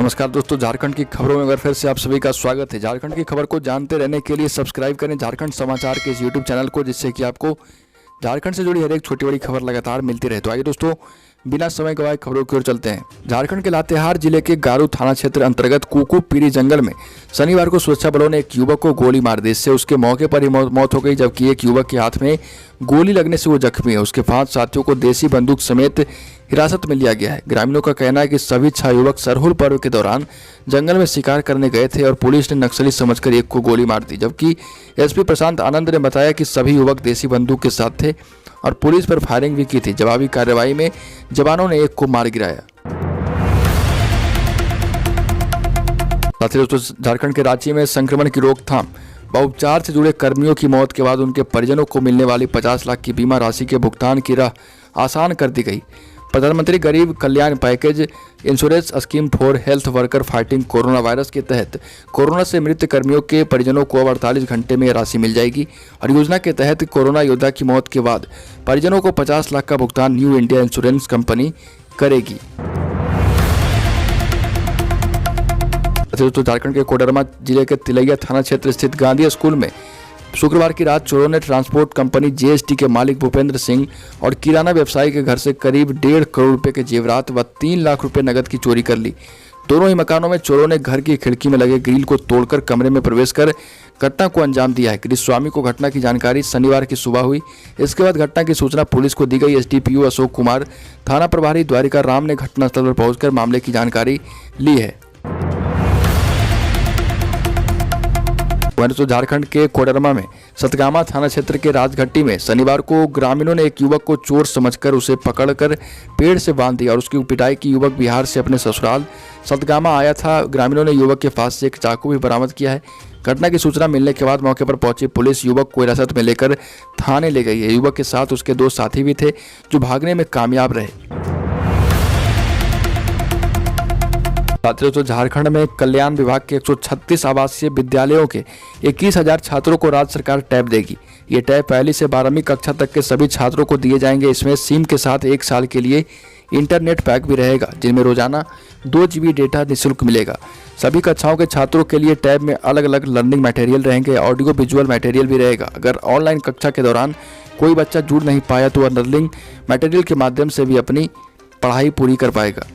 नमस्कार दोस्तों, झारखंड की खबरों में एक बार फिर से आप सभी का स्वागत है। झारखंड की खबर को जानते रहने के लिए सब्सक्राइब करें झारखंड समाचार के इस यूट्यूब चैनल को, जिससे कि आपको झारखंड से जुड़ी हर एक छोटी बड़ी खबर लगातार मिलती रहे। तो आइए दोस्तों, बिना समय गवाए खबरों की ओर चलते हैं। झारखंड के लातेहार जिले के गारू थाना क्षेत्र अंतर्गत कुकू पीरी जंगल में शनिवार को सुरक्षा बलों ने एक युवक को गोली मार दी। इससे उसके मौके पर ही मौत हो गई, जबकि एक युवक के हाथ में गोली लगने से वो जख्मी है। उसके 5 साथियों को देसी बंदूक समेत हिरासत में लिया गया है। ग्रामीणों का कहना है कि सभी 6 युवक सरहुल पर्व के दौरान जंगल में शिकार करने गए थे और पुलिस ने नक्सली समझकर एक को गोली मार दी, जबकि एसपी प्रशांत आनंद ने बताया कि सभी युवक देसी बंदूक के साथ थे और पुलिस पर फायरिंग भी की थी। जवाबी कार्रवाई में जवानों ने एक को मार गिराया। साथ ही दोस्तों, झारखंड के रांची में संक्रमण की रोकथाम व उपचार से जुड़े कर्मियों की मौत के बाद उनके परिजनों को मिलने वाली 50 लाख की बीमा राशि के भुगतान की राह आसान कर दी गई। प्रधानमंत्री गरीब कल्याण package insurance scheme for health worker fighting corona virus के तहत कोरोना से मृत कर्मियों के परिजनों को अब 48 घंटे में राशि मिल जाएगी और योजना के तहत कोरोना योद्धा की मौत के बाद परिजनों को 50 लाख का भुगतान न्यू इंडिया इंश्योरेंस कंपनी करेगी। दोस्तों, झारखंड के कोडरमा जिले के तिलैया थाना क्षेत्र स्थित गांधी स्कूल में शुक्रवार की रात चोरों ने ट्रांसपोर्ट कंपनी जेएसटी के मालिक भूपेंद्र सिंह और किराना व्यवसायी के घर से करीब 1.5 करोड़ रुपए के जेवरात व 3 लाख रुपए नकद की चोरी कर ली। दोनों ही मकानों में चोरों ने घर की खिड़की में लगे ग्रिल को तोड़कर कमरे में प्रवेश कर घटना को अंजाम दिया है। गृह स्वामी को घटना की जानकारी शनिवार की सुबह हुई। इसके बाद घटना की सूचना पुलिस को दी गई। एसडीपीओ अशोक कुमार, थाना प्रभारी द्वारिका राम ने घटनास्थल पर पहुंचकर मामले की जानकारी ली है। तो झारखंड के कोडरमा में सतगामा थाना क्षेत्र के राजघट्टी में शनिवार को ग्रामीणों ने एक युवक को चोर समझकर उसे पकड़कर पेड़ से बांध दिया और उसकी पिटाई की। युवक बिहार से अपने ससुराल सतगामा आया था। ग्रामीणों ने युवक के पास से एक चाकू भी बरामद किया है। घटना की सूचना मिलने के बाद मौके पर पहुंची पुलिस युवक को हिरासत में लेकर थाने ले गई है। युवक के साथ उसके 2 साथी भी थे जो भागने में कामयाब रहे। साथियों, तो झारखंड में कल्याण विभाग के 136 आवासीय विद्यालयों के 21,000 छात्रों को राज्य सरकार टैब देगी। ये टैब 1ली से 12वीं कक्षा तक के सभी छात्रों को दिए जाएंगे। इसमें सिम के साथ 1 साल के लिए इंटरनेट पैक भी रहेगा, जिनमें रोजाना 2 GB डेटा निःशुल्क मिलेगा। सभी कक्षाओं के छात्रों के लिए टैब में अलग अलग लर्निंग मटेरियल रहेंगे। ऑडियो विजुअल मटेरियल भी रहेगा। अगर ऑनलाइन कक्षा के दौरान कोई बच्चा जुड़ नहीं पाया तो वह लर्निंग मटेरियल के माध्यम से भी अपनी पढ़ाई पूरी कर पाएगा।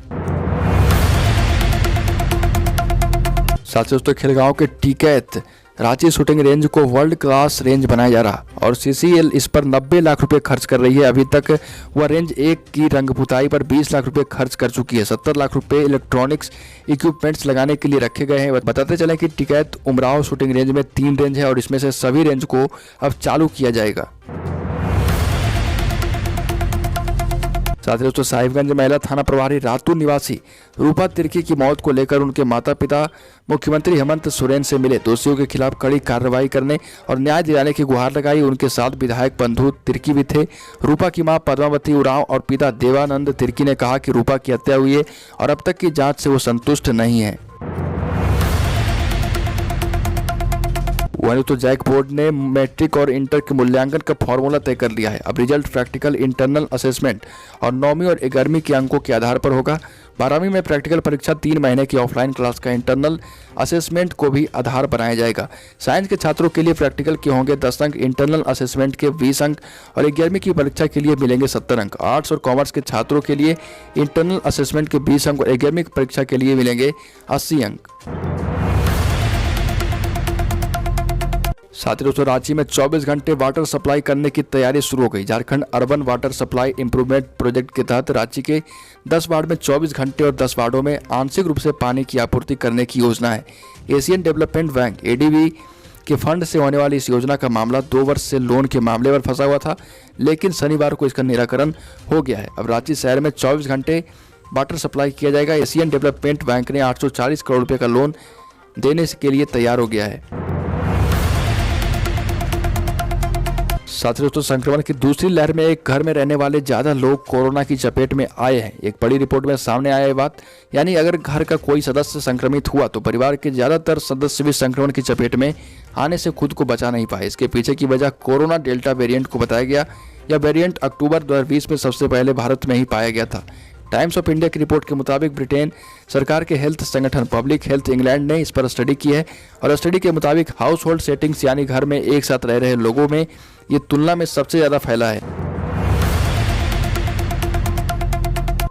साथ ही दोस्तों, खेलगांव के टिकैत रांची शूटिंग रेंज को वर्ल्ड क्लास रेंज बनाया जा रहा और CCL इस पर 90 लाख रुपए खर्च कर रही है। अभी तक वह रेंज 1 की रंग पुताई पर 20 लाख रुपए खर्च कर चुकी है। 70 लाख रुपए इलेक्ट्रॉनिक्स इक्विपमेंट्स लगाने के लिए रखे गए हैं। बताते चलें कि टिकैत उमराव शूटिंग रेंज में 3 रेंज है और इसमें से सभी रेंज को अब चालू किया जाएगा। साथ ही दोस्तों, साहिबगंज महिला थाना प्रभारी रातू निवासी रूपा तिर्की की मौत को लेकर उनके माता पिता मुख्यमंत्री हेमंत सोरेन से मिले। दोषियों के खिलाफ कड़ी कार्रवाई करने और न्याय दिलाने की गुहार लगाई। उनके साथ विधायक बंधु तिर्की भी थे। रूपा की मां पद्मावती उरांव और पिता देवानंद तिर्की ने कहा कि रूपा की हत्या हुई है और अब तक की जांच से वो संतुष्ट नहीं है। वहीं तो जैक बोर्ड ने मैट्रिक और इंटर के मूल्यांकन का फॉर्मूला तय कर लिया है। अब रिजल्ट प्रैक्टिकल इंटरनल असेसमेंट और 9वीं और 11वीं के अंकों के आधार पर होगा। 12वीं में प्रैक्टिकल परीक्षा 3 महीने की ऑफलाइन क्लास का इंटरनल असेसमेंट को भी आधार बनाया जाएगा। साइंस के छात्रों के लिए प्रैक्टिकल के होंगे 10 अंक, इंटरनल असेसमेंट के 20 अंक और 11वीं की परीक्षा के लिए मिलेंगे 70 अंक। आर्ट्स और कॉमर्स के छात्रों के लिए इंटरनल असेसमेंट के 20 अंक और 11वीं की परीक्षा के लिए मिलेंगे 80 अंक। साथ ही दोस्तों, रांची में 24 घंटे वाटर सप्लाई करने की तैयारी शुरू हो गई। Jharkhand urban water supply improvement project के तहत रांची के 10 वार्ड में 24 घंटे और 10 वार्डों में आंशिक रूप से पानी की आपूर्ति करने की योजना है। एशियन डेवलपमेंट बैंक ADB के फंड से होने वाली इस योजना का मामला 2 वर्ष से लोन के मामले पर फंसा हुआ था, लेकिन शनिवार को इसका निराकरण हो गया है। अब रांची शहर में 24 घंटे वाटर सप्लाई किया जाएगा। एशियन डेवलपमेंट बैंक ने 840 करोड़ रुपये का लोन देने के लिए तैयार हो गया है। साथ ही दोस्तों, संक्रमण की दूसरी लहर में एक घर में रहने वाले ज्यादा लोग कोरोना की चपेट में आए हैं। एक बड़ी रिपोर्ट में सामने आया है बात, यानी अगर घर का कोई सदस्य संक्रमित हुआ तो परिवार के ज्यादातर सदस्य भी संक्रमण की चपेट में आने से खुद को बचा नहीं पाए। इसके पीछे की वजह कोरोना डेल्टा वेरिएंट को बताया गया। यह वेरिएंट अक्टूबर 2020 में सबसे पहले भारत में ही पाया गया था। टाइम्स ऑफ इंडिया की रिपोर्ट के मुताबिक ब्रिटेन सरकार के हेल्थ संगठन पब्लिक हेल्थ इंग्लैंड ने इस पर स्टडी की है और स्टडी के मुताबिक हाउस होल्ड सेटिंग्स यानी घर में एक साथ रह रहे लोगों में ये तुलना में सबसे ज़्यादा फैला है।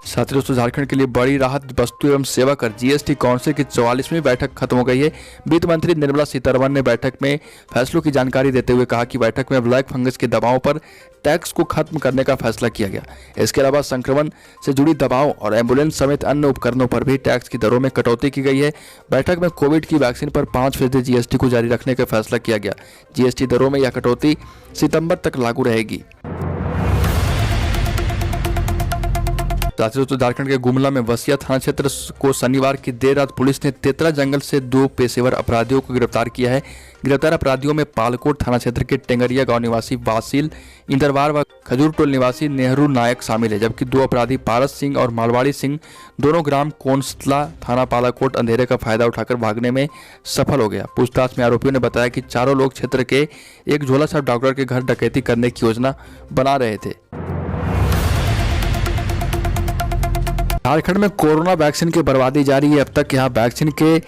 साथ ही दोस्तों, झारखंड के लिए बड़ी राहत, वस्तु एवं सेवा कर जीएसटी काउंसिल की 44वीं बैठक खत्म हो गई है। वित्त मंत्री निर्मला सीतारमण ने बैठक में फैसलों की जानकारी देते हुए कहा कि बैठक में ब्लैक फंगस के दवाओं पर टैक्स को खत्म करने का फैसला किया गया। इसके अलावा संक्रमण से जुड़ी दवाओं और एम्बुलेंस समेत अन्य उपकरणों पर भी टैक्स की दरों में कटौती की गई है। बैठक में कोविड की वैक्सीन पर 5% जीएसटी को जारी रखने का फैसला किया गया। जीएसटी दरों में यह कटौती सितंबर तक लागू रहेगी। दोस्तों, झारखंड के गुमला में वसिया थाना क्षेत्र को शनिवार की देर रात पुलिस ने तेतरा जंगल से 2 पेशेवर अपराधियों को गिरफ्तार किया है। गिरफ्तार अपराधियों में पालकोट थाना क्षेत्र के टेंगरिया गांव निवासी वासिल इंदरवार व खजूर टोल निवासी नेहरू नायक शामिल है, जबकि 2 अपराधी पारस सिंह और मालवाड़ी सिंह दोनों ग्राम कोंसला थाना पालाकोट अंधेरे का फायदा उठाकर भागने में सफल हो गया। पूछताछ में आरोपियों ने बताया कि चारों लोग क्षेत्र के एक झोला छाप डॉक्टर के घर डकैती करने की योजना बना रहे थे। झारखंड में कोरोना वैक्सीन की बर्बादी जारी है। अब तक यहां वैक्सीन के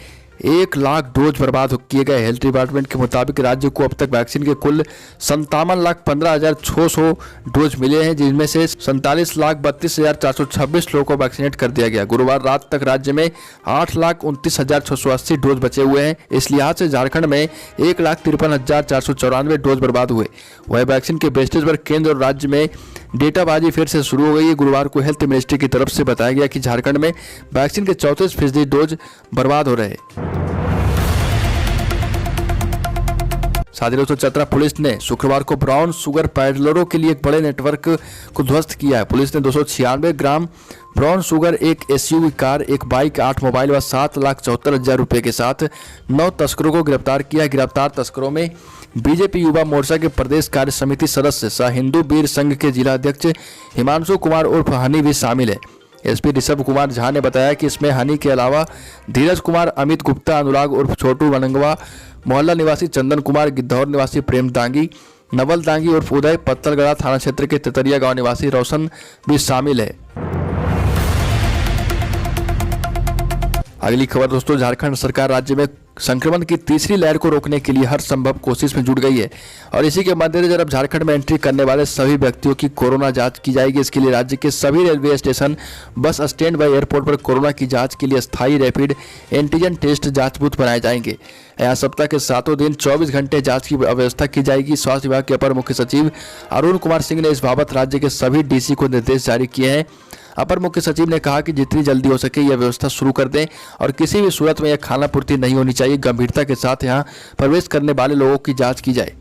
1 लाख डोज बर्बाद किए गए। हेल्थ डिपार्टमेंट के मुताबिक राज्य को अब तक वैक्सीन के कुल 57,15,600 डोज मिले हैं, जिनमें से 47,32,426 लोगों को वैक्सीनेट कर दिया गया। गुरुवार रात तक राज्य में 8,29,680 डोज बचे हुए हैं। इस लिहाज से झारखंड में 1,53,494 डोज बर्बाद हुए। वह वैक्सीन के वेस्टेज पर केंद्र और राज्य में डेटाबाजी फिर से शुरू हो गई है। गुरुवार को हेल्थ मिनिस्ट्री की तरफ से बताया गया कि झारखंड में वैक्सीन के 34% डोज बर्बाद हो रहे हैं। साथ ही दोस्तों, चतरा पुलिस ने शुक्रवार को ब्राउन शुगर पैडलरों के लिए एक बड़े नेटवर्क को ध्वस्त किया है। पुलिस ने 296 ग्राम ब्राउन शुगर, एक एसयूवी कार, एक बाइक, 8 मोबाइल व 7,74,000 रुपये के साथ 9 तस्करों को गिरफ्तार किया। गिरफ्तार तस्करों में बीजेपी युवा मोर्चा के प्रदेश कार्य समिति सदस्य सह हिंदू वीर संघ के जिला अध्यक्ष हिमांशु कुमार उर्फ हनी भी शामिल है। एसपी ऋषभ कुमार झा ने बताया कि इसमें हनी के अलावा धीरज कुमार, अमित गुप्ता, अनुराग उर्फ छोटू वनंगवा, मोहल्ला निवासी चंदन कुमार, गिद्धौर निवासी प्रेम दांगी, नवल दांगी उर्फ उदय, पत्तलगढ़ा थाना क्षेत्र के तेतरिया गांव निवासी रोशन भी शामिल है। अगली खबर दोस्तों, झारखंड सरकार राज्य में संक्रमण की तीसरी लहर को रोकने के लिए हर संभव कोशिश में जुट गई है और इसी के मद्देनजर अब झारखंड में एंट्री करने वाले सभी व्यक्तियों की कोरोना जांच की जाएगी। इसके लिए राज्य के सभी रेलवे स्टेशन, बस स्टैंड व एयरपोर्ट पर कोरोना की जांच के लिए स्थायी रैपिड एंटीजन टेस्ट जांच बूथ बनाए जाएंगे। यहाँ सप्ताह के 7 दिन 24 घंटे जांच की व्यवस्था की जाएगी। स्वास्थ्य विभाग के अपर मुख्य सचिव अरुण कुमार सिंह ने इस बाबत राज्य के सभी डीसी को निर्देश जारी किए हैं। अपर मुख्य सचिव ने कहा कि जितनी जल्दी हो सके यह व्यवस्था शुरू कर दें और किसी भी सूरत में यह खानापूर्ति नहीं होनी चाहिए। गंभीरता के साथ यहां प्रवेश करने वाले लोगों की जांच की जाए।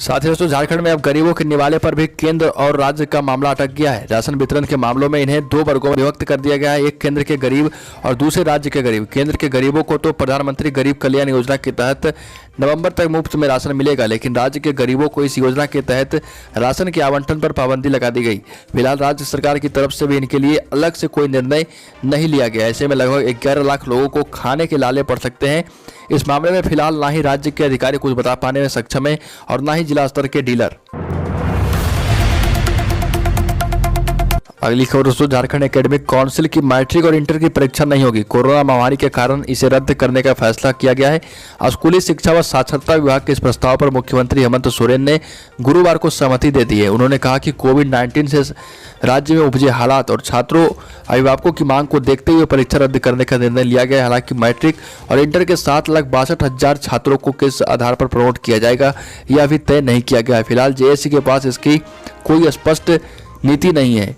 साथ ही दोस्तों, झारखंड में अब गरीबों के निवाले पर भी केंद्र और राज्य का मामला अटक गया है। राशन वितरण के मामलों में इन्हें 2 वर्गों में विभक्त कर दिया गया है, एक केंद्र के गरीब और दूसरे राज्य के गरीब। केंद्र के गरीबों को तो प्रधानमंत्री गरीब कल्याण योजना के तहत नवंबर तक मुफ्त में राशन मिलेगा, लेकिन राज्य के गरीबों को इस योजना के तहत राशन के आवंटन पर पाबंदी लगा दी गई। फिलहाल राज्य सरकार की तरफ से भी इनके लिए अलग से कोई निर्णय नहीं लिया गया। ऐसे में लगभग 11 लाख लोगों को खाने के लाले पड़ सकते हैं। इस मामले में फिलहाल ना ही राज्य के अधिकारी कुछ बता पाने में सक्षम है और ना ही जिला स्तर के डीलर। अगली खबर दोस्तों, झारखंड एकेडमिक काउंसिल की मैट्रिक और इंटर की परीक्षा नहीं होगी। कोरोना महामारी के कारण इसे रद्द करने का फैसला किया गया है। स्कूली शिक्षा व साक्षरता विभाग के इस प्रस्ताव पर मुख्यमंत्री हेमंत सोरेन ने गुरुवार को सहमति दे दी है। उन्होंने कहा कि कोविड-19 से राज्य में उपजे हालात और छात्रों अभिभावकों की मांग को देखते हुए परीक्षा रद्द करने का निर्णय लिया गया है। हालांकि मैट्रिक और इंटर के 7,62,000 छात्रों को किस आधार पर प्रमोट किया जाएगा यह अभी तय नहीं किया गया है। फिलहाल जेएससी के पास इसकी कोई स्पष्ट नीति नहीं है।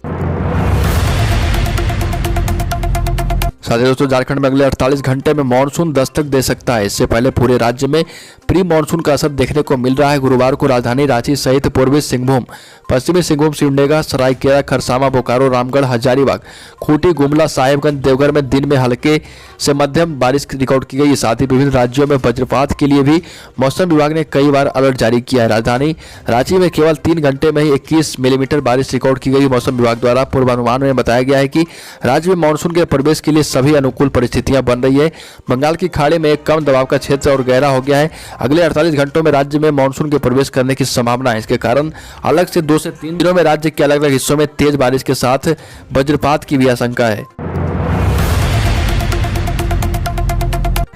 साथ ही दोस्तों, झारखंड में अगले 48 घंटे में मानसून दस्तक दे सकता है। इससे पहले पूरे राज्य में प्री मानसून का असर देखने को मिल रहा है। गुरुवार को राजधानी रांची सहित पूर्वी सिंहभूम, पश्चिमी सिंहभूम, सिमडेगा, सरायकेला, खरसावां, बोकारो, रामगढ़, हजारीबाग, खूंटी, गुमला, साहेबगंज, देवघर में दिन में हल्के से मध्यम बारिश रिकॉर्ड की गई। साथ ही विभिन्न राज्यों में वज्रपात के लिए भी मौसम विभाग ने कई बार अलर्ट जारी किया है। राजधानी रांची में केवल 3 घंटे में ही 21 मिलीमीटर बारिश रिकॉर्ड की गई। मौसम विभाग द्वारा पूर्वानुमान में बताया गया है कि राज्य में मानसून के प्रवेश के लिए सभी अनुकूल परिस्थितियां बन रही है। बंगाल की खाड़ी में एक कम दबाव का क्षेत्र और गहरा हो गया है। अगले 48 घंटों में राज्य में मानसून के प्रवेश करने की संभावना है। इसके कारण अलग से 2 से 3 दिनों में राज्य के अलग अलग हिस्सों में तेज बारिश के साथ वज्रपात की भी आशंका है।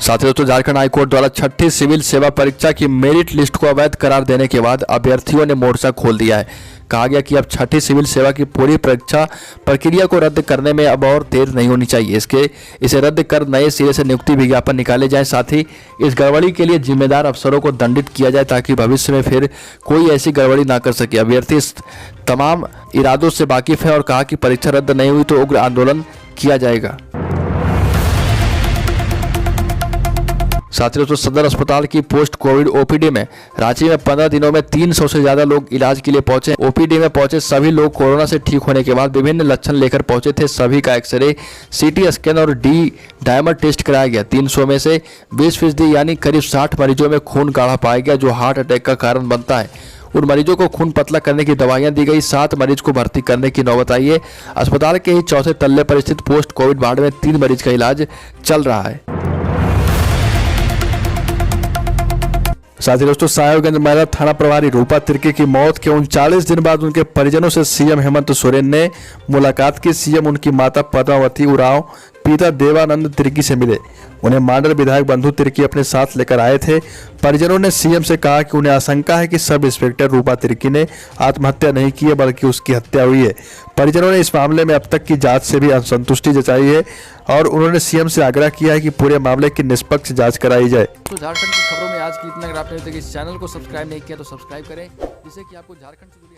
साथ ही दोस्तों, झारखंड हाईकोर्ट द्वारा 6ठी सिविल सेवा परीक्षा की मेरिट लिस्ट को अवैध करार देने के बाद अभ्यर्थियों ने मोर्चा खोल दिया है। कहा गया कि अब 6ठी सिविल सेवा की पूरी परीक्षा प्रक्रिया को रद्द करने में अब और देर नहीं होनी चाहिए। इसे रद्द कर नए सिरे से नियुक्ति विज्ञापन निकाले जाएं। साथ ही इस गड़बड़ी के लिए जिम्मेदार अफसरों को दंडित किया जाए ताकि भविष्य में फिर कोई ऐसी गड़बड़ी ना कर सके। अभ्यर्थी इस तमाम इरादों से वाकिफ है और कहा कि परीक्षा रद्द नहीं हुई तो उग्र आंदोलन किया जाएगा। साथ ही दोस्तों, सदर अस्पताल की पोस्ट कोविड ओपीडी में रांची में 15 दिनों में 300 से ज्यादा लोग इलाज के लिए पहुंचे। ओपीडी में पहुंचे सभी लोग कोरोना से ठीक होने के बाद विभिन्न लक्षण लेकर पहुंचे थे। सभी का एक्सरे, सीटी स्कैन और डी डायमर टेस्ट कराया गया। 300 में से 20% यानी करीब 60 मरीजों में खून गाढ़ा पाया गया, जो हार्ट अटैक का कारण बनता है। उन मरीजों को खून पतला करने की दवाइयां दी गई। 7 मरीज को भर्ती करने की नौबत आई है। अस्पताल के ही चौथे तल्ले पर स्थित पोस्ट कोविड वार्ड में 3 मरीज का इलाज चल रहा है। साथ ही दोस्तों, साहेबगंज महिला थाना प्रभारी रूपा तिर्की की मौत के 39 दिन बाद उनके परिजनों से सीएम हेमंत सोरेन ने मुलाकात की। सीएम उनकी माता पद्मावती उरांव, पिता देवानंद तिर्की से मिले। उन्हें मांडर विधायक बंधु तिर्की अपने साथ लेकर आए थे। परिजनों ने सीएम से कहा कि उन्हें आशंका है कि सब इंस्पेक्टर रूपा तिर्की ने आत्महत्या नहीं की है बल्कि उसकी हत्या हुई है। परिजनों ने इस मामले में अब तक की जांच से भी असंतुष्टि जताई है और उन्होंने सीएम से आग्रह किया है कि पूरे मामले की निष्पक्ष जांच कराई जाए। तो झारखंड की खबरों में आज की इतना। अगर आपने अभी तक इस चैनल को सब्सक्राइब नहीं किया तो सब्सक्राइब करें, जिससे कि आपको झारखंड से जुड़ी